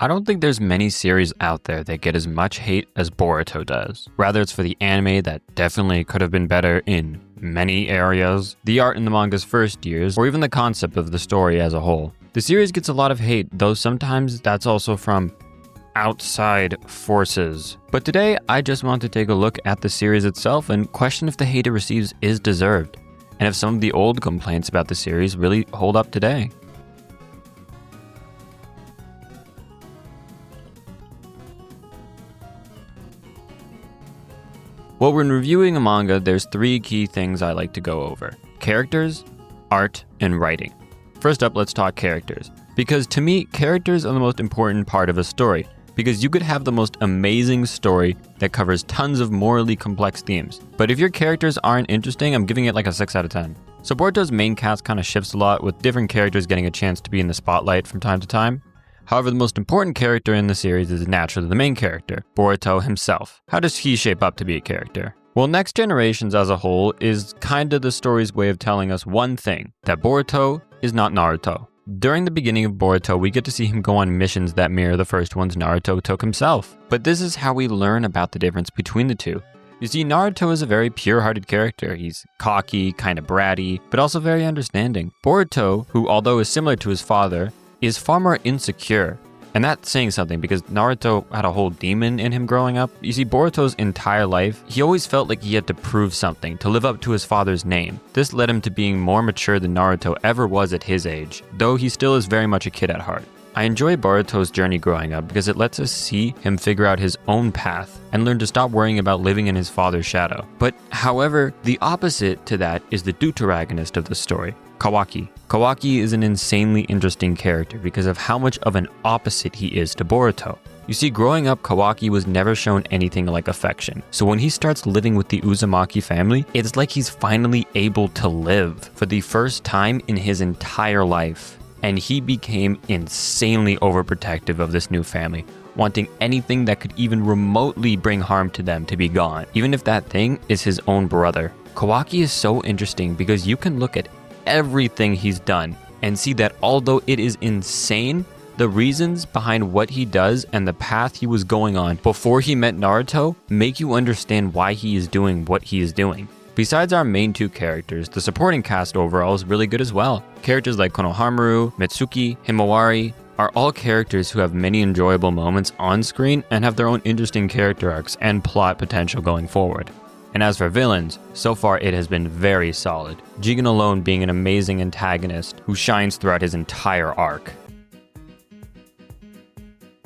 I don't think there's many series out there that get as much hate as Boruto does. Rather, it's for the anime that definitely could have been better in many areas, the art in the manga's first years, or even the concept of the story as a whole. The series gets a lot of hate, though sometimes that's also from outside forces. But today, I just want to take a look at the series itself and question if the hate it receives is deserved, and if some of the old complaints about the series really hold up today. Well, when reviewing a manga, there's three key things I like to go over: characters, art, and writing. First up, let's talk characters. Because to me, characters are the most important part of a story, because you could have the most amazing story that covers tons of morally complex themes. But if your characters aren't interesting, I'm giving it like a 6 out of 10. So Boruto's main cast kind of shifts a lot, with different characters getting a chance to be in the spotlight from time to time. However, the most important character in the series is naturally the main character, Boruto himself. How does he shape up to be a character? Well, Next Generations as a whole is kinda the story's way of telling us one thing, that Boruto is not Naruto. During the beginning of Boruto, we get to see him go on missions that mirror the first ones Naruto took himself. But this is how we learn about the difference between the two. You see, Naruto is a very pure-hearted character. He's cocky, kinda bratty, but also very understanding. Boruto, who although is similar to his father, is far more insecure. And that's saying something, because Naruto had a whole demon in him growing up. You see, Boruto's entire life, he always felt like he had to prove something, to live up to his father's name. This led him to being more mature than Naruto ever was at his age, though he still is very much a kid at heart. I enjoy Boruto's journey growing up because it lets us see him figure out his own path and learn to stop worrying about living in his father's shadow. But however, the opposite to that is the deuteragonist of the story, Kawaki. Kawaki is an insanely interesting character because of how much of an opposite he is to Boruto. You see, growing up, Kawaki was never shown anything like affection. So when he starts living with the Uzumaki family, it's like he's finally able to live for the first time in his entire life. And he became insanely overprotective of this new family, wanting anything that could even remotely bring harm to them to be gone, even if that thing is his own brother. Kawaki is so interesting because you can look at everything he's done and see that although it is insane, the reasons behind what he does and the path he was going on before he met Naruto make you understand why he is doing what he is doing. Besides our main two characters, the supporting cast overall is really good as well. Characters like Konohamaru, Mitsuki, Himawari are all characters who have many enjoyable moments on screen and have their own interesting character arcs and plot potential going forward. And as for villains, so far it has been very solid, Jigen alone being an amazing antagonist who shines throughout his entire arc.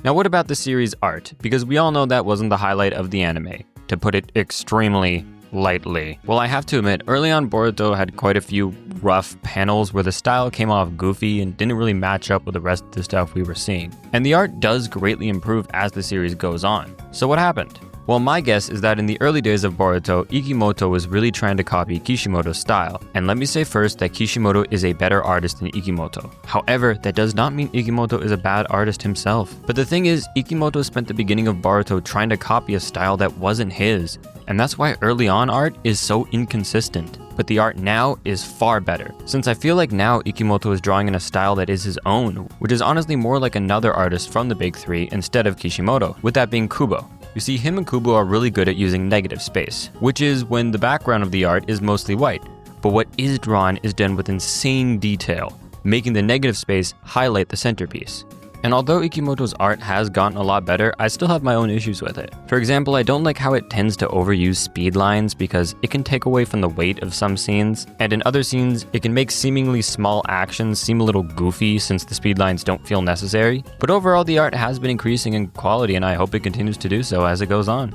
Now what about the series' art? Because we all know that wasn't the highlight of the anime, to put it extremely lightly. Well, I have to admit, early on Boruto had quite a few rough panels where the style came off goofy and didn't really match up with the rest of the stuff we were seeing. And the art does greatly improve as the series goes on. So what happened? Well, my guess is that in the early days of Boruto, Ikimoto was really trying to copy Kishimoto's style. And let me say first that Kishimoto is a better artist than Ikimoto. However, that does not mean Ikimoto is a bad artist himself. But the thing is, Ikimoto spent the beginning of Boruto trying to copy a style that wasn't his. And that's why early on art is so inconsistent. But the art now is far better, since I feel like now Ikimoto is drawing in a style that is his own, which is honestly more like another artist from the big three instead of Kishimoto, with that being Kubo. You see, him and Kubo are really good at using negative space, which is when the background of the art is mostly white, but what is drawn is done with insane detail, making the negative space highlight the centerpiece. And although Ikimoto's art has gotten a lot better, I still have my own issues with it. For example, I don't like how it tends to overuse speed lines because it can take away from the weight of some scenes, and in other scenes, it can make seemingly small actions seem a little goofy since the speed lines don't feel necessary. But overall, the art has been increasing in quality, and I hope it continues to do so as it goes on.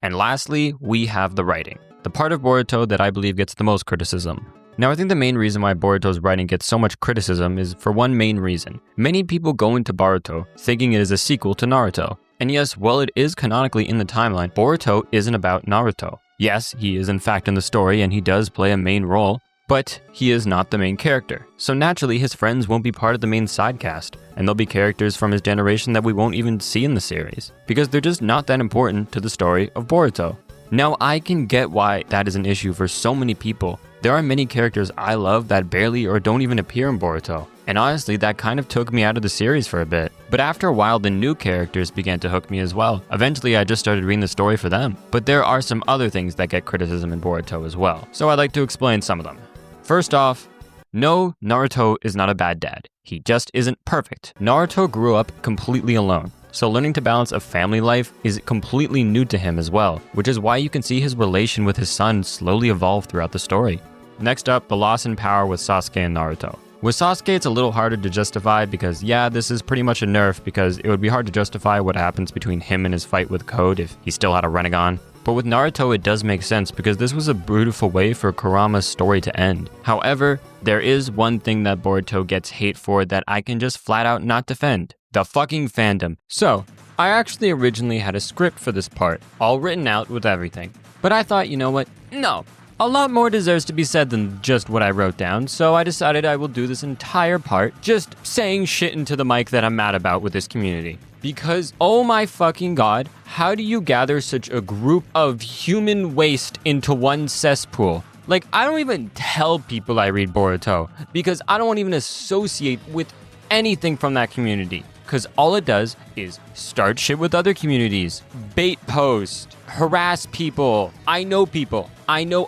And lastly, we have the writing, the part of Boruto that I believe gets the most criticism. Now, I think the main reason why Boruto's writing gets so much criticism is for one main reason. Many people go into Boruto thinking it is a sequel to Naruto. And yes, while it is canonically in the timeline, Boruto isn't about Naruto. Yes, he is in fact in the story and he does play a main role, but he is not the main character. So naturally, his friends won't be part of the main sidecast, and they'll be characters from his generation that we won't even see in the series, because they're just not that important to the story of Boruto. Now, I can get why that is an issue for so many people, There are many characters I love that barely or don't even appear in Boruto. And honestly, that kind of took me out of the series for a bit. But after a while, the new characters began to hook me as well. Eventually, I just started reading the story for them. But there are some other things that get criticism in Boruto as well. So I'd like to explain some of them. First off, no, Naruto is not a bad dad. He just isn't perfect. Naruto grew up completely alone. So learning to balance a family life is completely new to him as well, which is why you can see his relation with his son slowly evolve throughout the story. Next up, the loss in power with Sasuke and Naruto. With Sasuke, it's a little harder to justify because, yeah, this is pretty much a nerf because it would be hard to justify what happens between him and his fight with Code if he still had a Rinnegan. But with Naruto, it does make sense because this was a beautiful way for Kurama's story to end. However, there is one thing that Boruto gets hate for that I can just flat out not defend. The fucking fandom. So, I actually originally had a script for this part, all written out with everything. But I thought, you know what? No. A lot more deserves to be said than just what I wrote down, so I decided I will do this entire part just saying shit into the mic that I'm mad about with this community. Because, oh my fucking god, how do you gather such a group of human waste into one cesspool? Like, I don't even tell people I read Boruto, because I don't even associate with anything from that community. Because all it does is start shit with other communities, bait post, harass people. I know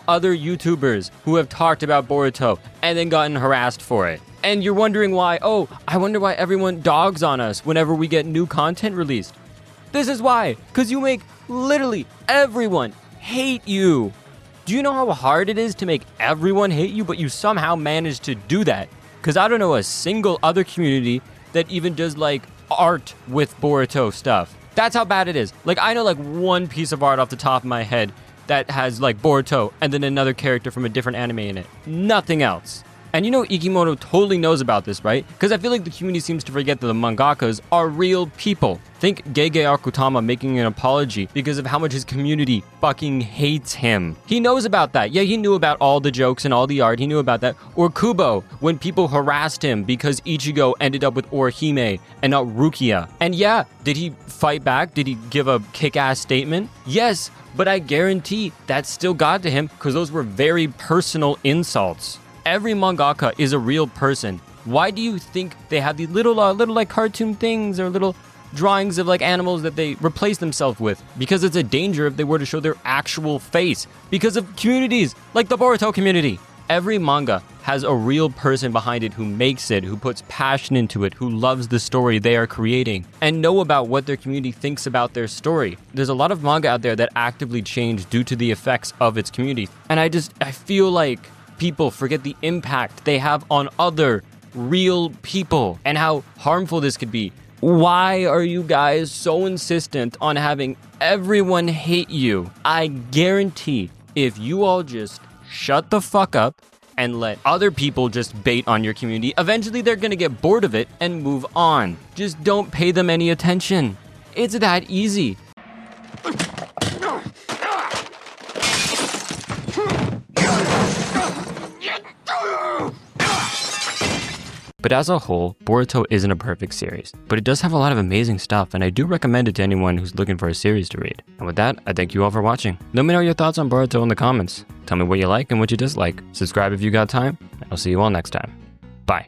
other YouTubers who have talked about Boruto and then gotten harassed for it. And you're wondering why, oh, I wonder why everyone dogs on us whenever we get new content released. This is why, because you make literally everyone hate you. Do you know how hard it is to make everyone hate you, but you somehow manage to do that? Because I don't know a single other community that even does like art with Boruto stuff. That's how bad it is. Like, I know like one piece of art off the top of my head that has like Boruto and then another character from a different anime in it. Nothing else. And you know Ikimoto totally knows about this, right? Because I feel like the community seems to forget that the mangakas are real people. Think Gege Akutama making an apology because of how much his community fucking hates him. He knows about that. Yeah, he knew about all the jokes and all the art. He knew about that. Or Kubo, when people harassed him because Ichigo ended up with Orihime and not Rukia. And yeah, did he fight back? Did he give a kick-ass statement? Yes, but I guarantee that still got to him because those were very personal insults. Every mangaka is a real person. Why do you think they have these little like cartoon things or little drawings of like animals that they replace themselves with? Because it's a danger if they were to show their actual face. Because of communities like the Boruto community. Every manga has a real person behind it who makes it, who puts passion into it, who loves the story they are creating, and know about what their community thinks about their story. There's a lot of manga out there that actively change due to the effects of its community. And I feel like people forget the impact they have on other real people and how harmful this could be. Why are you guys so insistent on having everyone hate you? I guarantee if you all just shut the fuck up and let other people just bait on your community, eventually they're gonna get bored of it and move on. Just don't pay them any attention. It's that easy. But as a whole, Boruto isn't a perfect series, but it does have a lot of amazing stuff, and I do recommend it to anyone who's looking for a series to read. And with that, I thank you all for watching. Let me know your thoughts on Boruto in the comments. Tell me what you like and what you dislike. Subscribe if you got time, and I'll see you all next time. Bye.